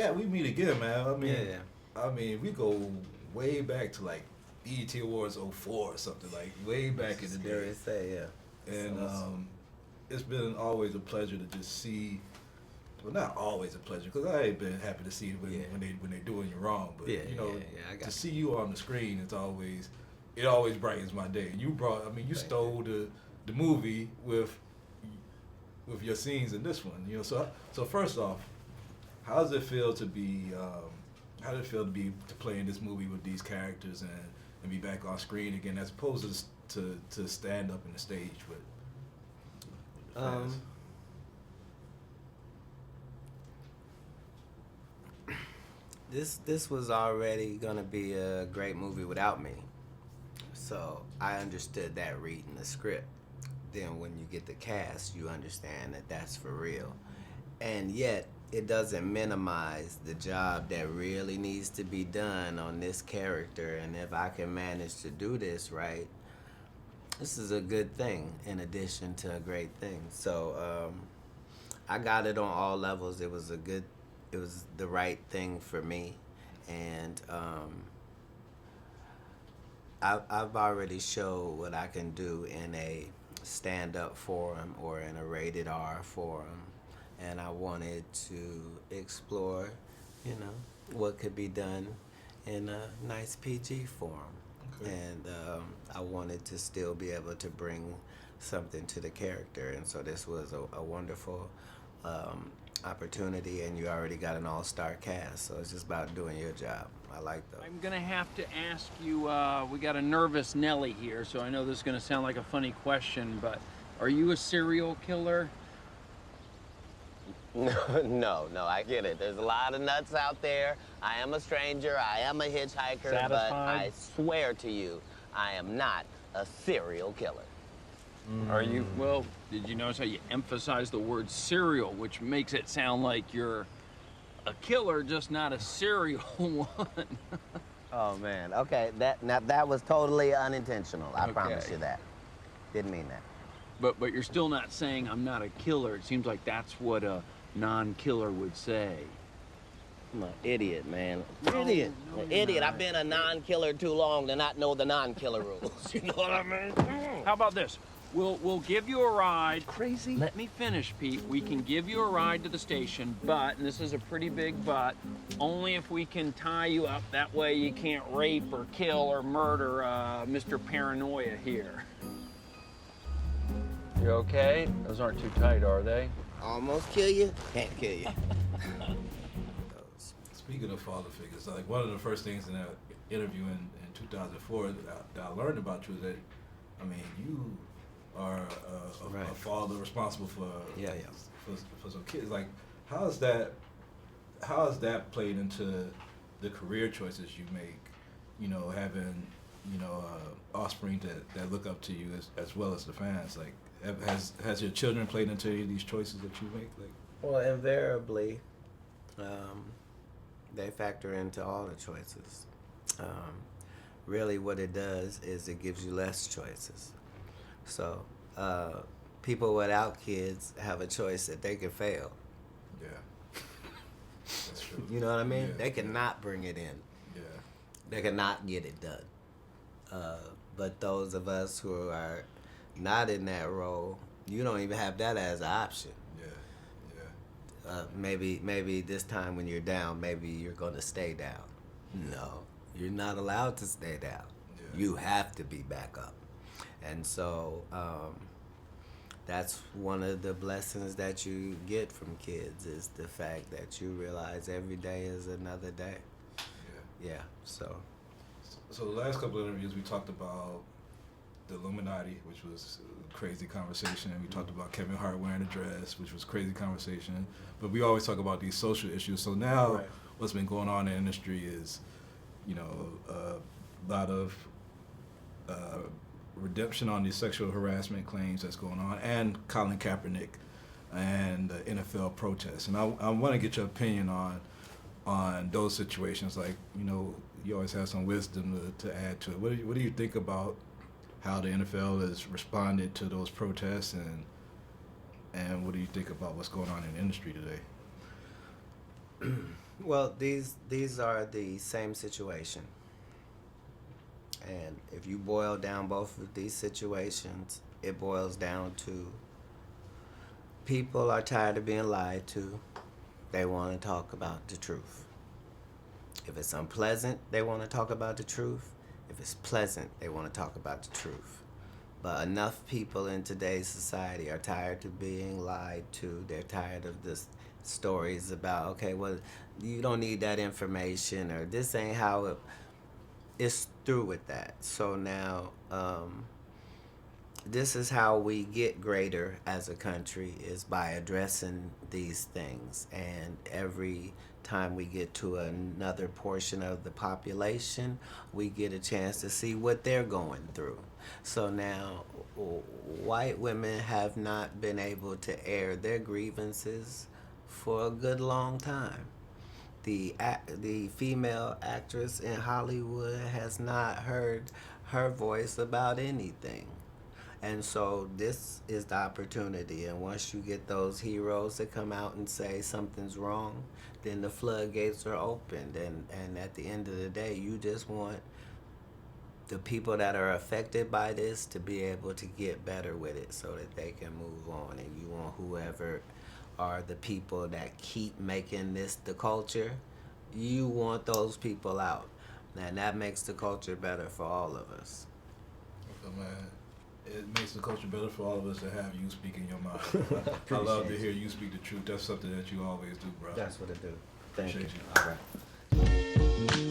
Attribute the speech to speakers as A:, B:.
A: Yeah, we meet again, man.
B: Yeah.
A: I mean, we go way back to like BET Awards '04 or something, like way back in the day.
B: Say, yeah.
A: And it's been always a pleasure to just see. Well, not always a pleasure, because I ain't been happy to see it when they're doing you wrong. But to see you on the screen, it always brightens my day. And you stole the movie with your scenes in this one. So first off, how does it feel to be? How does it feel to play in this movie with these characters and be back on screen again, as opposed to stand up in the stage with fans?
B: This was already gonna be a great movie without me, so I understood that reading the script. Then when you get the cast, you understand that that's for real, and yet it doesn't minimize the job that really needs to be done on this character. And if I can manage to do this right, this is a good thing in addition to a great thing. So I got it on all levels. It was the right thing for me, and I've already showed what I can do in a stand-up forum or in a rated R forum, and I wanted to explore, what could be done in a nice PG forum. Okay. And I wanted to still be able to bring something to the character, and so this was a wonderful opportunity, and you already got an all-star cast, so it's just about doing your job. I like those.
C: I'm gonna have to ask you, we got a nervous Nelly here, so I know this is gonna sound like a funny question, but are you a serial killer?
D: No, I get it. There's a lot of nuts out there. I am a stranger, I am a hitchhiker,
C: Satisfied?
D: But I swear to you, I am not a serial killer.
C: Are you? Well, did you notice how you emphasize the word serial, which makes it sound like you're a killer, just not a serial one?
D: Oh man, okay, that was totally unintentional. I promise you that. Didn't mean that.
C: But you're still not saying I'm not a killer. It seems like that's what a non-killer would say.
D: I'm an idiot, man. Idiot.
C: No,
D: An idiot.
C: not.
D: I've been a non-killer too long to not know the non-killer rules. You know what I mean?
C: How about this? We'll give you a ride. Crazy? Let me finish, Pete. We can give you a ride to the station, but, and this is a pretty big but, only if we can tie you up. That way you can't rape or kill or murder Mr. Paranoia here. You okay? Those aren't too tight, are they?
D: Almost kill you, can't kill you.
A: Speaking of father figures, like one of the first things in that interview in 2004 that I learned about you is that, I mean, you are a father responsible for some kids. Like, how has that played into the career choices you make? Having offspring that look up to you as well as the fans. Like, has your children played into any of these choices that you make? Like,
B: well, invariably, they factor into all the choices. Really, what it does is it gives you less choices. So, people without kids have a choice that they can fail.
A: Yeah, that's true.
B: You know what I mean?
A: Yeah,
B: they cannot bring it in.
A: Yeah.
B: They cannot get it done. But those of us who are not in that role, you don't even have that as an option. Maybe this time when you're down, maybe you're going to stay down. No, you're not allowed to stay down. Yeah. You have to be back up. And so that's one of the blessings that you get from kids, is the fact that you realize every day is another day. Yeah. So
A: the last couple of interviews we talked about the Illuminati, which was a crazy conversation. We talked about Kevin Hart wearing a dress, which was crazy conversation. But we always talk about these social issues. So now what's been going on in the industry is, a lot of redemption on these sexual harassment claims that's going on, and Colin Kaepernick and the NFL protests. And I want to get your opinion on those situations. Like, you always have some wisdom to add to it. What do you think about how the NFL has responded to those protests, and what do you think about what's going on in the industry today?
B: Well, these are the same situation. And if you boil down both of these situations, it boils down to people are tired of being lied to. They want to talk about the truth. If it's unpleasant, they want to talk about the truth. If it's pleasant, they want to talk about the truth. But enough people in today's society are tired of being lied to. They're tired of this stories about, okay, well, you don't need that information, or this ain't how it. It's through with that. So now, this is how we get greater as a country, is by addressing these things. And every time we get to another portion of the population, we get a chance to see what they're going through. So now, white women have not been able to air their grievances for a good long time. The female actress in Hollywood has not heard her voice about anything. And so this is the opportunity. And once you get those heroes that come out and say something's wrong, then the floodgates are opened. And at the end of the day, you just want the people that are affected by this to be able to get better with it so that they can move on. And you want whoever are the people that keep making this the culture, you want those people out. And that makes the culture better for all of us.
A: Okay, man. It makes the culture better for all of us to have you speaking your mind. I love to hear you speak the truth. That's something that you always do, bro.
B: That's what I do. Thank
A: Appreciate
B: you. All right.